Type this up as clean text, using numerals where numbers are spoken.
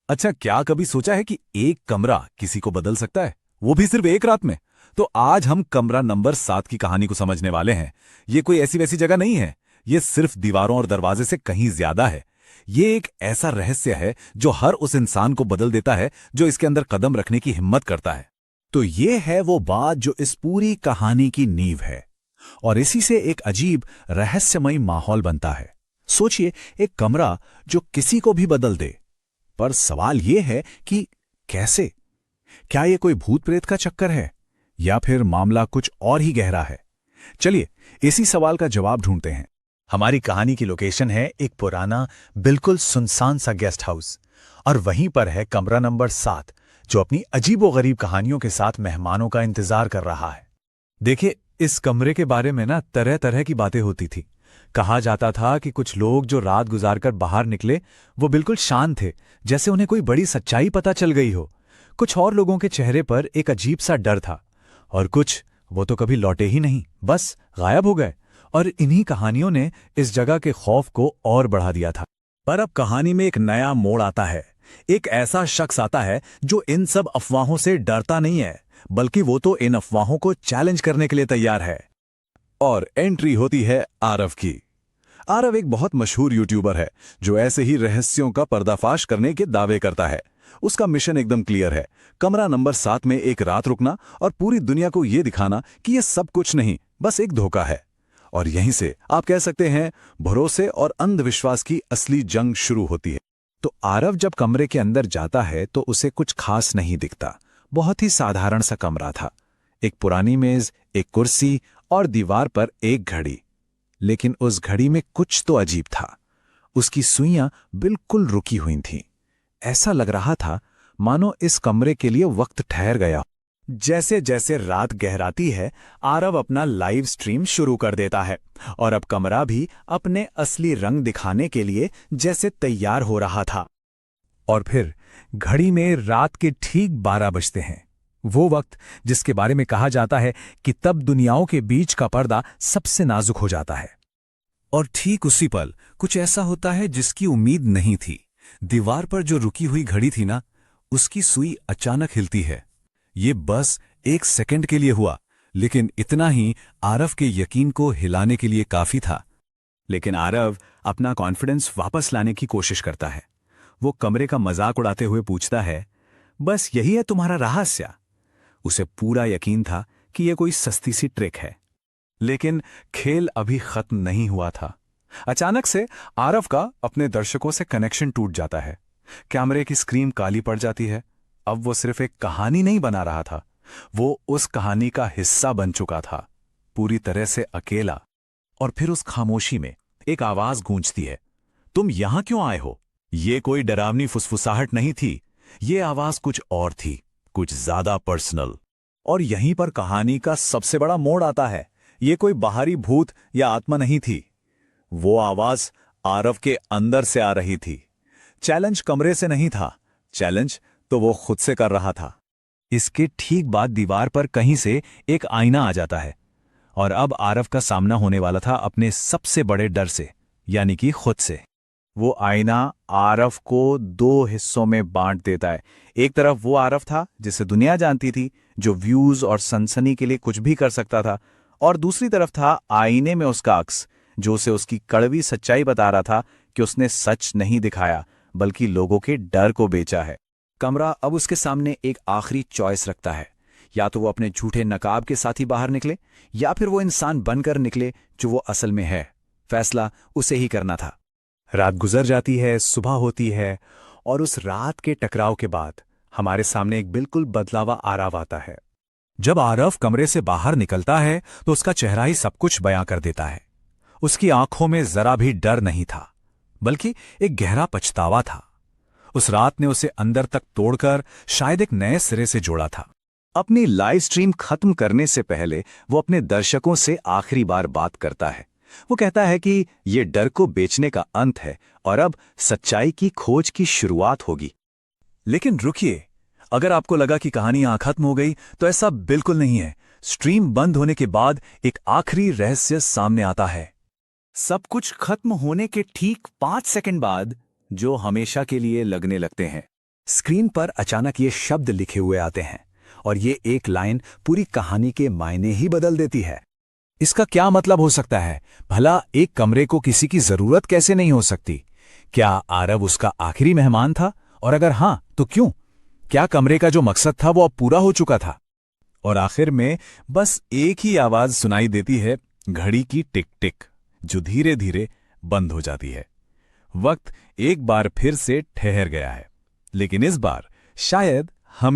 अच्छा, क्या कभी सोचा है कि एक कमरा किसी को बदल सकता है, वो भी सिर्फ एक रात में? तो आज हम कमरा नंबर 7 की कहानी को समझने वाले हैं। ये कोई ऐसी वैसी जगह नहीं है। ये सिर्फ दीवारों और दरवाजे से कहीं ज्यादा है। ये एक ऐसा रहस्य है जो हर उस इंसान को बदल देता है जो इसके अंदर कदम रखने की हिम्मत करता है। तो ये है वो बात जो इस पूरी कहानी की नींव है, और इसी से एक अजीब रहस्यमयी माहौल बनता है। सोचिए, एक कमरा जो किसी को भी बदल दे। पर सवाल ये है कि कैसे? क्या ये कोई भूत प्रेत का चक्कर है, या फिर मामला कुछ और ही गहरा है? चलिए इसी सवाल का जवाब ढूंढते हैं। हमारी कहानी की लोकेशन है एक पुराना, बिल्कुल सुनसान सा गेस्ट हाउस, और वहीं पर है कमरा नंबर 7, जो अपनी अजीबोगरीब कहानियों के साथ मेहमानों का इंतजार कर रहा है। देखिए, इस कमरे के बारे में ना तरह तरह की बातें होती थी। कहा जाता था कि कुछ लोग जो रात गुजारकर बाहर निकले वो बिल्कुल शांत थे, जैसे उन्हें कोई बड़ी सच्चाई पता चल गई हो। कुछ और लोगों के चेहरे पर एक अजीब सा डर था, और कुछ वो तो कभी लौटे ही नहीं, बस गायब हो गए। और इन्हीं कहानियों ने इस जगह के खौफ को और बढ़ा दिया था। पर अब कहानी में एक नया मोड़ आता है। एक ऐसा शख्स आता है जो इन सब अफवाहों से डरता नहीं है, बल्कि वो तो इन अफवाहों को चैलेंज करने के लिए तैयार है। और एंट्री होती है आरव की। आरव एक बहुत मशहूर यूट्यूबर है जो ऐसे ही रहस्यों का पर्दाफाश करने के दावे करता है। उसका मिशन एकदम क्लियर है, कमरा नंबर 7 में एक रात रुकना और पूरी दुनिया को यह दिखाना कि यह सब कुछ नहीं, बस एक धोखा है। और यहीं से आप कह सकते हैं भरोसे और अंधविश्वास की असली जंग शुरू होती है। तो आरव जब कमरे के अंदर जाता है तो उसे कुछ खास नहीं दिखता। बहुत ही साधारण सा कमरा था। एक पुरानी मेज, एक कुर्सी और दीवार पर एक घड़ी। लेकिन उस घड़ी में कुछ तो अजीब था। उसकी सुइयां बिल्कुल रुकी हुई थीं। ऐसा लग रहा था मानो इस कमरे के लिए वक्त ठहर गया। जैसे जैसे रात गहराती है, आरव अपना लाइव स्ट्रीम शुरू कर देता है, और अब कमरा भी अपने असली रंग दिखाने के लिए जैसे तैयार हो रहा था। और फिर घड़ी में रात के ठीक 12 बजते हैं। वो वक्त जिसके बारे में कहा जाता है कि तब दुनियाओं के बीच का पर्दा सबसे नाजुक हो जाता है। और ठीक उसी पल कुछ ऐसा होता है जिसकी उम्मीद नहीं थी। दीवार पर जो रुकी हुई घड़ी थी ना, उसकी सुई अचानक हिलती है। ये बस एक सेकंड के लिए हुआ, लेकिन इतना ही आरव के यकीन को हिलाने के लिए काफी था। लेकिन आरव अपना कॉन्फिडेंस वापस लाने की कोशिश करता है। वो कमरे का मजाक उड़ाते हुए पूछता है, बस यही है तुम्हारा रहस्य? उसे पूरा यकीन था कि यह कोई सस्ती सी ट्रिक है। लेकिन खेल अभी खत्म नहीं हुआ था। अचानक से आरव का अपने दर्शकों से कनेक्शन टूट जाता है। कैमरे की स्क्रीन काली पड़ जाती है। अब वो सिर्फ एक कहानी नहीं बना रहा था, वो उस कहानी का हिस्सा बन चुका था, पूरी तरह से अकेला। और फिर उस खामोशी में एक आवाज गूंजती है, तुम यहां क्यों आए हो? ये कोई डरावनी फुसफुसाहट नहीं थी, ये आवाज कुछ और थी, कुछ ज्यादा पर्सनल। और यहीं पर कहानी का सबसे बड़ा मोड़ आता है। ये कोई बाहरी भूत या आत्मा नहीं थी, वो आवाज आरव के अंदर से आ रही थी। चैलेंज कमरे से नहीं था, चैलेंज तो वो खुद से कर रहा था। इसके ठीक बाद दीवार पर कहीं से एक आईना आ जाता है, और अब आरव का सामना होने वाला था अपने सबसे बड़े डर से, यानी कि खुद से। वो आईना आरव को दो हिस्सों में बांट देता है। एक तरफ वो आरव था जिसे दुनिया जानती थी, जो व्यूज और सनसनी के लिए कुछ भी कर सकता था, और दूसरी तरफ था आईने में उसका अक्स, जो उसे उसकी कड़वी सच्चाई बता रहा था कि उसने सच नहीं दिखाया, बल्कि लोगों के डर को बेचा है। कमरा अब उसके सामने एक आखिरी चॉइस रखता है, या तो वो अपने झूठे नकाब के साथ ही बाहर निकले, या फिर वो इंसान बनकर निकले जो वो असल में है। फैसला उसे ही करना था। रात गुजर जाती है, सुबह होती है, और उस रात के टकराव के बाद हमारे सामने एक बिल्कुल बदलावा आरव आता है। जब आरव कमरे से बाहर निकलता है तो उसका चेहरा ही सब कुछ बयां कर देता है। उसकी आंखों में जरा भी डर नहीं था, बल्कि एक गहरा पछतावा था। उस रात ने उसे अंदर तक तोड़कर शायद एक नए सिरे से जोड़ा था। अपनी लाइव स्ट्रीम खत्म करने से पहले वो अपने दर्शकों से आखिरी बार बात करता है। वो कहता है कि ये डर को बेचने का अंत है और अब सच्चाई की खोज की शुरुआत होगी। लेकिन रुकिए, अगर आपको लगा कि कहानी यहां खत्म हो गई, तो ऐसा बिल्कुल नहीं है। स्ट्रीम बंद होने के बाद एक आखिरी रहस्य सामने आता है। सब कुछ खत्म होने के ठीक 5 सेकंड बाद, जो हमेशा के लिए लगने लगते हैं। स्क्रीन पर अचानक ये शब्द लिखे हुए आते हैं और ये एक लाइन पूरी कहानी के मायने ही बदल देती है। इसका क्या मतलब हो सकता है? भला एक कमरे को किसी की जरूरत कैसे नहीं हो सकती? क्या आरव उसका आखिरी मेहमान था? और अगर हां, तो क्यों? क्या कमरे का जो मकसद था वो अब पूरा हो चुका था? और आखिर में बस एक ही आवाज सुनाई देती है, घड़ी की टिक टिक, जो धीरे धीरे बंद हो जाती है। वक्त एक बार फिर से ठहर गया है, लेकिन इस बार शायद हमें